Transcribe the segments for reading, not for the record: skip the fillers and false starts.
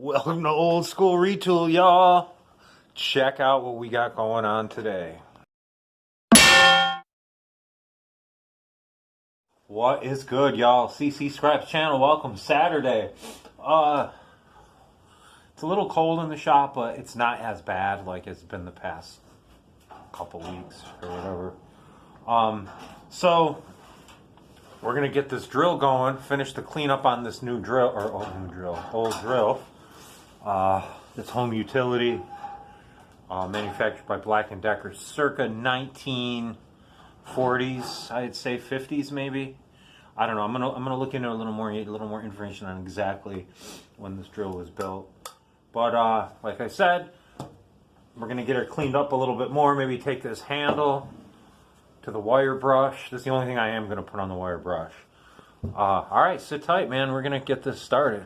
Welcome to Old School Retool, y'all. Check out what we got going on today. What is good, y'all? CCScraps channel. Welcome Saturday. It's a little cold in the shop, but it's not as bad like it's been the past couple weeks or whatever. So we're gonna get this drill going. Finish the cleanup on this new drill, or old drill. It's home utility, manufactured by Black & Decker, circa 1940s, I'd say 50s maybe. I don't know. I'm gonna look into a little more information on exactly when this drill was built. But like I said, we're gonna get it cleaned up a little bit more. Maybe take this handle to the wire brush. This is the only thing I am gonna put on the wire brush. All right, sit tight, man. We're gonna get this started.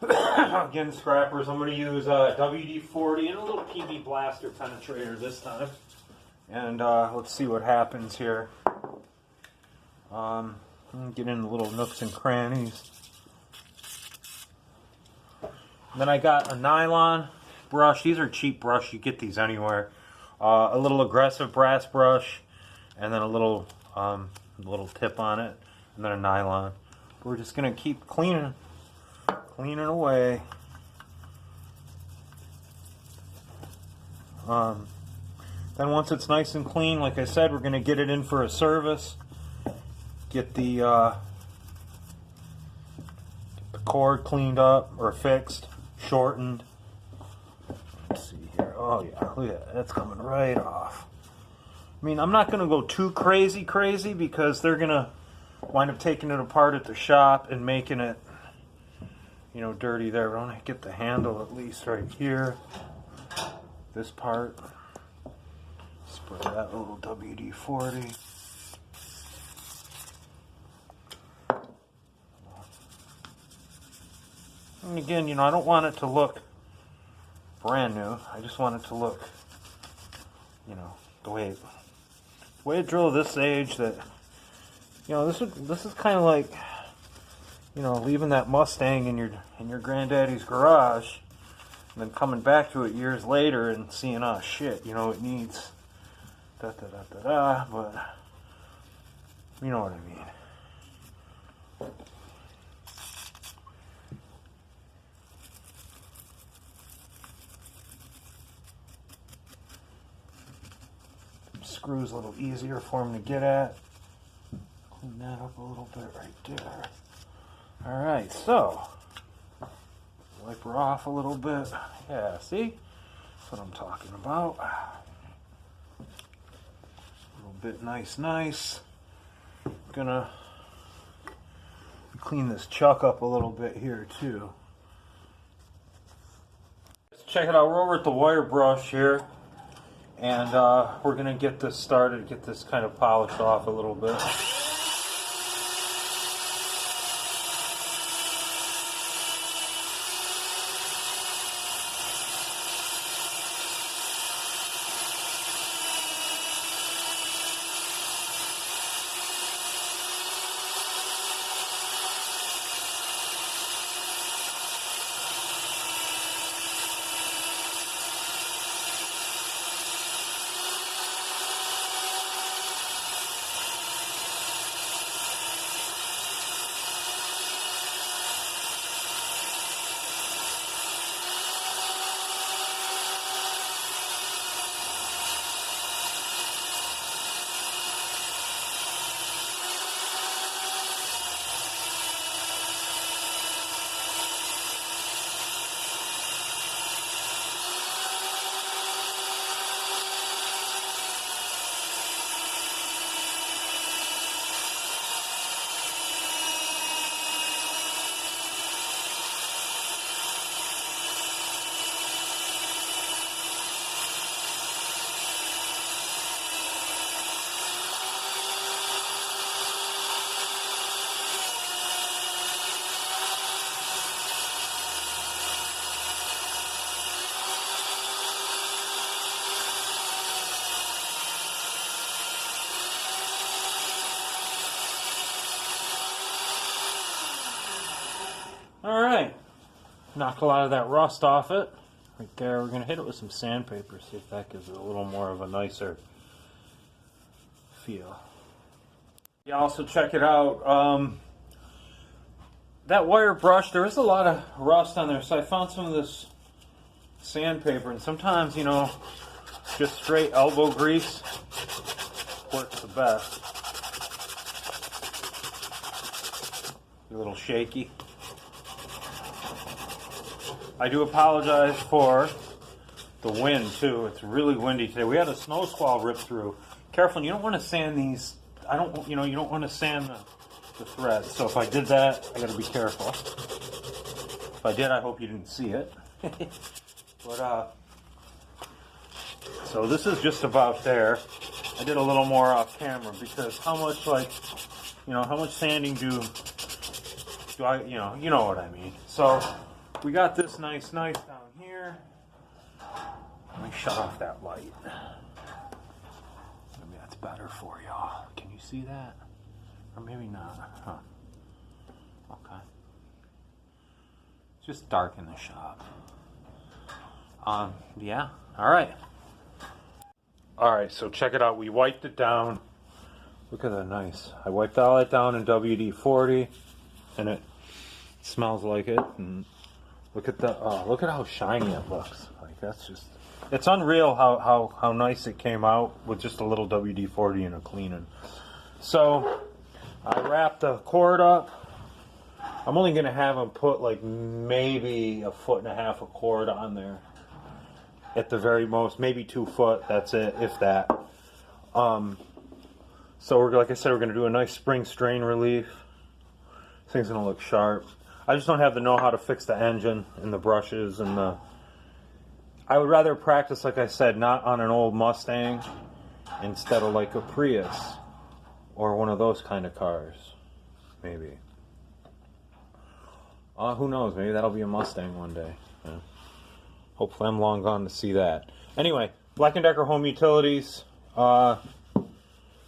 Again, scrappers, I'm going to use WD-40 and a little PB blaster penetrator this time. And let's see what happens here. Get in the little nooks and crannies. And then I got a nylon brush. These are cheap brush. You get these anywhere. A little aggressive brass brush. And then a little tip on it. And then a nylon. We're just going to keep cleaning away. Then once it's nice and clean, like I said, we're going to get it in for a service. Get the cord cleaned up or fixed, shortened. Let's see here. Oh yeah, look at that. That's coming right off. I mean, I'm not going to go too crazy because they're going to wind up taking it apart at the shop and making it, you know, dirty there. But I want to get the handle at least right here. This part. Spray that little WD-40. And again, you know, I don't want it to look brand new. I just want it to look, you know, the way a drill this age that, you know, this is kind of like, you know, leaving that Mustang in your granddaddy's garage and then coming back to it years later and seeing, oh shit, you know, it needs but you know what I mean. Screws a little easier for them to get at. Clean that up a little bit right there. Alright, so wipe her off a little bit. Yeah, see? That's what I'm talking about. A little bit nice. Gonna clean this chuck up a little bit here too. Let's check it out. We're over at the wire brush here. And we're gonna get this started, get this kind of polished off a little bit. Alright. Knock a lot of that rust off it. Right there. We're going to hit it with some sandpaper, see if that gives it a little more of a nicer feel. You also check it out. That wire brush, there is a lot of rust on there, so I found some of this sandpaper, and sometimes, you know, just straight elbow grease works the best. A little shaky. I do apologize for the wind too. It's really windy today. We had a snow squall rip through. Careful, you don't want to sand these. You don't want to sand the thread. So if I did that, I got to be careful. If I did, I hope you didn't see it. But so this is just about there. I did a little more off camera because how much how much sanding do I, you know what I mean. So we got this nice down here. Let me shut off that light. Maybe that's better for y'all. Can you see that? Or maybe not. Huh. Okay. It's just dark in the shop. Yeah. Alright. Alright, so check it out. We wiped it down. Look at that nice. I wiped all that down in WD-40 and it smells like it. And look at look at how shiny it looks. Like that's just, it's unreal how nice it came out with just a little WD-40 and a cleaning. So I wrapped the cord up. I'm only gonna have them put like maybe 1.5 foot of cord on there. At the very most, maybe 2 foot. That's it, if that. So we're, like I said, we're gonna do a nice spring strain relief. This thing's gonna look sharp. I just don't have the know-how to fix the engine and the brushes and the. I would rather practice, like I said, not on an old Mustang instead of like a Prius or one of those kind of cars, maybe. Who knows? Maybe that'll be a Mustang one day. Yeah. Hopefully, I'm long gone to see that. Anyway, Black & Decker Home Utilities. But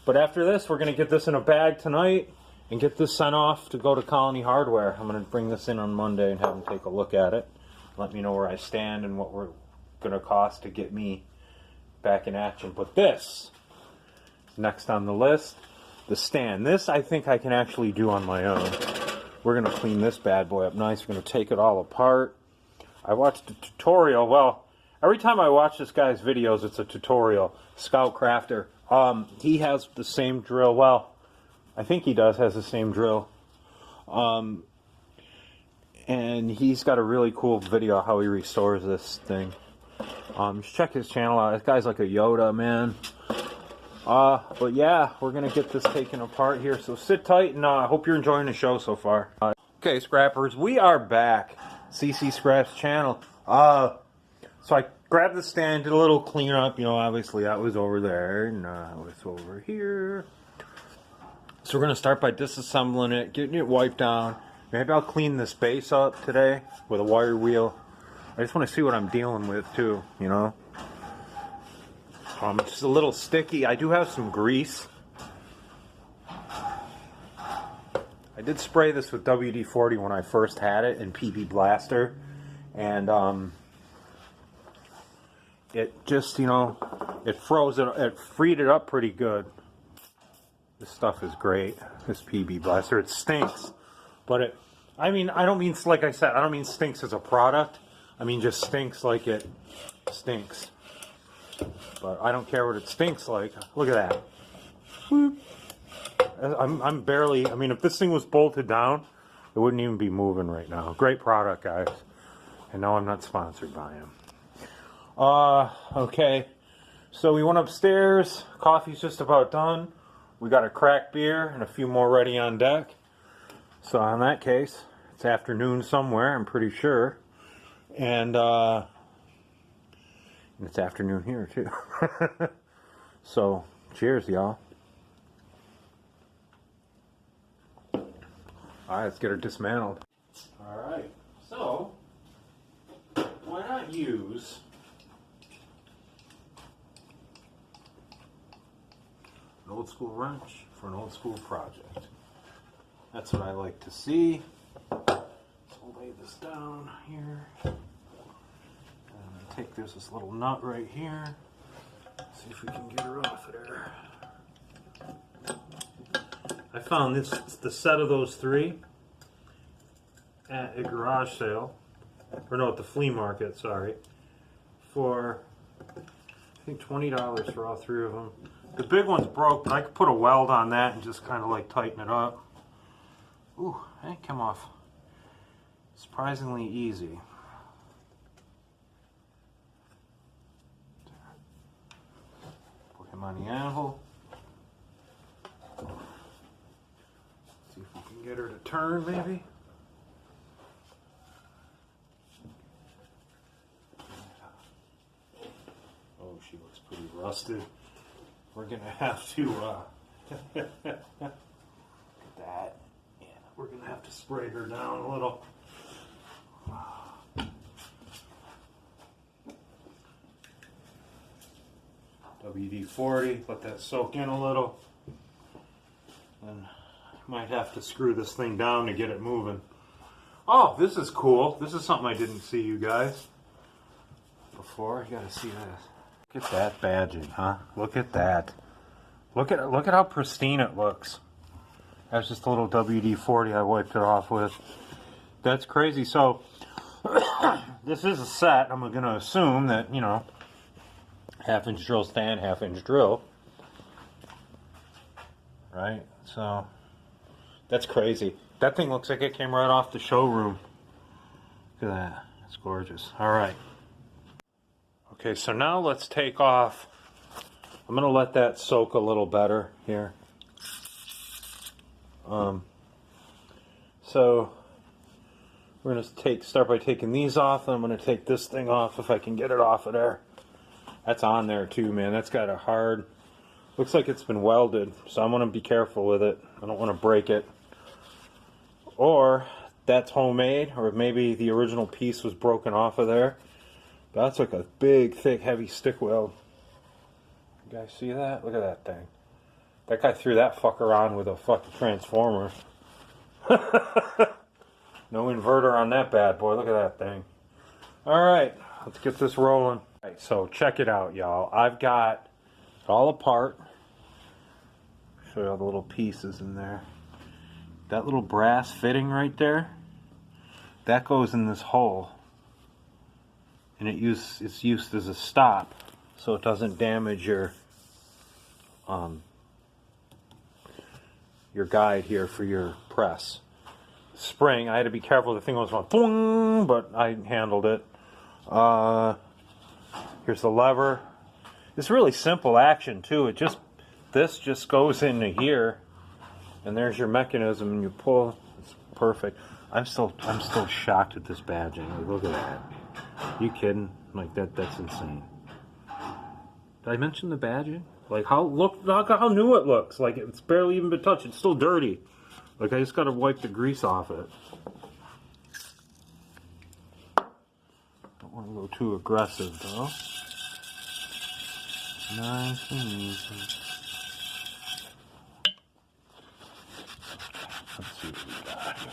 after this, we're gonna get this in a bag tonight and get this sent off to go to Colony Hardware. I'm going to bring this in on Monday and have them take a look at it. Let me know where I stand and what we're going to cost to get me back in action. But this is next on the list, the stand. This I think I can actually do on my own. We're going to clean this bad boy up nice. We're going to take it all apart. I watched a tutorial. Well, every time I watch this guy's videos, it's a tutorial. Scout Crafter. He has the same drill. Well, I think he has the same drill. And he's got a really cool video how he restores this thing. Just check his channel out. This guy's like a Yoda, man. But yeah, we're going to get this taken apart here. So sit tight, and I hope you're enjoying the show so far. Okay, Scrappers, we are back. CCScraps channel. So I grabbed the stand, did a little cleanup. You know, obviously that was over there. Now it's over here. So we're going to start by disassembling it, getting it wiped down. Maybe I'll clean this base up today with a wire wheel. I just want to see what I'm dealing with too, you know. It's just a little sticky. I do have some grease. I did spray this with WD-40 when I first had it in PB Blaster. And it just, you know, it froze it, it freed it up pretty good. This stuff is great, this PB Blaster. It stinks, but it, I mean, I don't mean, like I said, I don't mean stinks as a product. I mean just stinks like it stinks. But I don't care what it stinks like. Look at that. Whoop. I'm barely, I mean, if this thing was bolted down, it wouldn't even be moving right now. Great product, guys. And no, I'm not sponsored by him. Okay. So we went upstairs. Coffee's just about done. We got a cracked beer and a few more ready on deck. So in that case, it's afternoon somewhere, I'm pretty sure. And it's afternoon here too. So cheers, y'all. Alright, let's get her dismantled. Alright, so why not use an old school wrench for an old school project? That's what I like to see. So we'll lay take this little nut right here. See if we can get her off of there. I found the set of those 3 at a garage sale, or no, at the flea market, sorry, for I think $20 for all 3 of them. The big one's broke, but I could put a weld on that and just kind of like tighten it up. Ooh, that came off surprisingly easy. Put him on the anvil. See if we can get her to turn, maybe. Oh, she looks pretty rusted. We're gonna have to look at that. Yeah, we're gonna have to spray her down a little. WD-40, let that soak in a little. And might have to screw this thing down to get it moving. Oh, this is cool. This is something I didn't see, you guys, before. You gotta see this. Look at that badging, huh? Look at that. Look at how pristine it looks. That's just a little WD-40 I wiped it off with. That's crazy. So this is a set. I'm gonna assume that, you know, 1/2-inch drill stand, 1/2-inch drill. Right? So that's crazy. That thing looks like it came right off the showroom. Look at that. It's gorgeous. All right. Okay, so now let's take off. I'm going to let that soak a little better here. So we're going to start by taking these off, and I'm going to take this thing off if I can get it off of there. That's on there too, man. That's got a hard, looks like it's been welded, so I'm going to be careful with it. I don't want to break it. Or that's homemade, or maybe the original piece was broken off of there. That's like a big, thick, heavy stick weld. You guys see that? Look at that thing. That guy threw that fucker on with a fucking transformer. No inverter on that bad boy. Look at that thing. Alright, let's get this rolling. Alright, so check it out, y'all. I've got it all apart. Show you all the little pieces in there. That little brass fitting right there, that goes in this hole. And it's used as a stop, so it doesn't damage your guide here for your press. Spring, I had to be careful. The thing was going boom, but I handled it. Here's the lever. It's really simple action too. This just goes into here, and there's your mechanism, and you pull. It's perfect. I'm still shocked at this badging. Like, look at that. You kidding? Like that's insane. Did I mention the badging? Like look how new it looks. Like it's barely even been touched. It's still dirty. Like I just gotta wipe the grease off it. Don't want to go too aggressive though. Nice and easy. Let's see what we got here.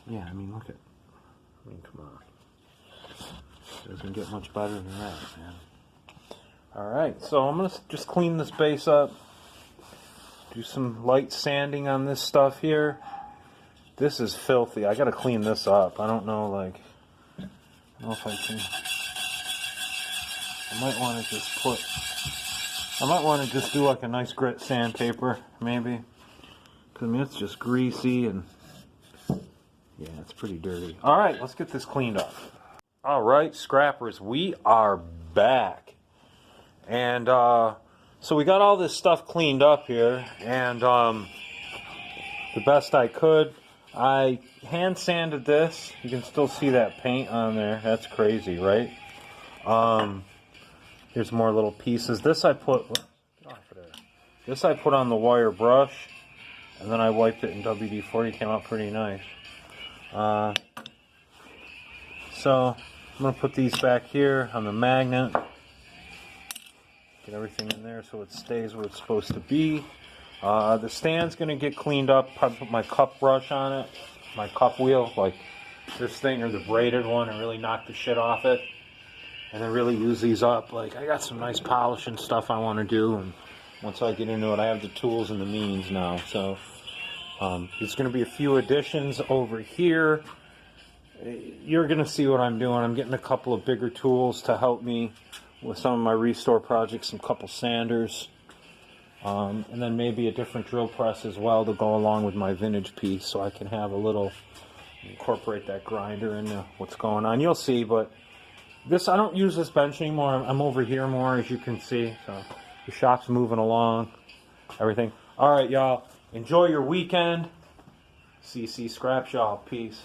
Yeah, I mean come on. Doesn't get much better than that, man. Alright, so I'm going to just clean this base up. Do some light sanding on this stuff here. This is filthy. I got to clean this up. I don't know, I don't know if I can. I might want to just do like a nice grit sandpaper, maybe. Because I mean, it's just greasy and yeah, it's pretty dirty. Alright, let's get this cleaned up. Alright, scrappers, we are back. And so we got all this stuff cleaned up here, and the best I could. I hand sanded this. You can still see that paint on there. That's crazy, right? Here's more little pieces. This I put on the wire brush, and then I wiped it in WD-40. Came out pretty nice. So I'm going to put these back here on the magnet. Get everything in there so it stays where it's supposed to be. The stand's going to get cleaned up. Probably put my cup brush on it. My cup wheel, like this thing or the braided one, and really knock the shit off it. and then really use these up. Like, I got some nice polishing stuff I want to do, and once I get into it, I have the tools and the means now. So there's going to be a few additions over here. You're going to see what I'm doing. I'm getting a couple of bigger tools to help me with some of my restore projects, some couple sanders, and then maybe a different drill press as well to go along with my vintage piece, so I can have a little, incorporate that grinder into what's going on. You'll see, but this, I don't use this bench anymore. I'm over here more, as you can see. So the shop's moving along, everything. All right, y'all. Enjoy your weekend. CC Scraps, y'all. Peace.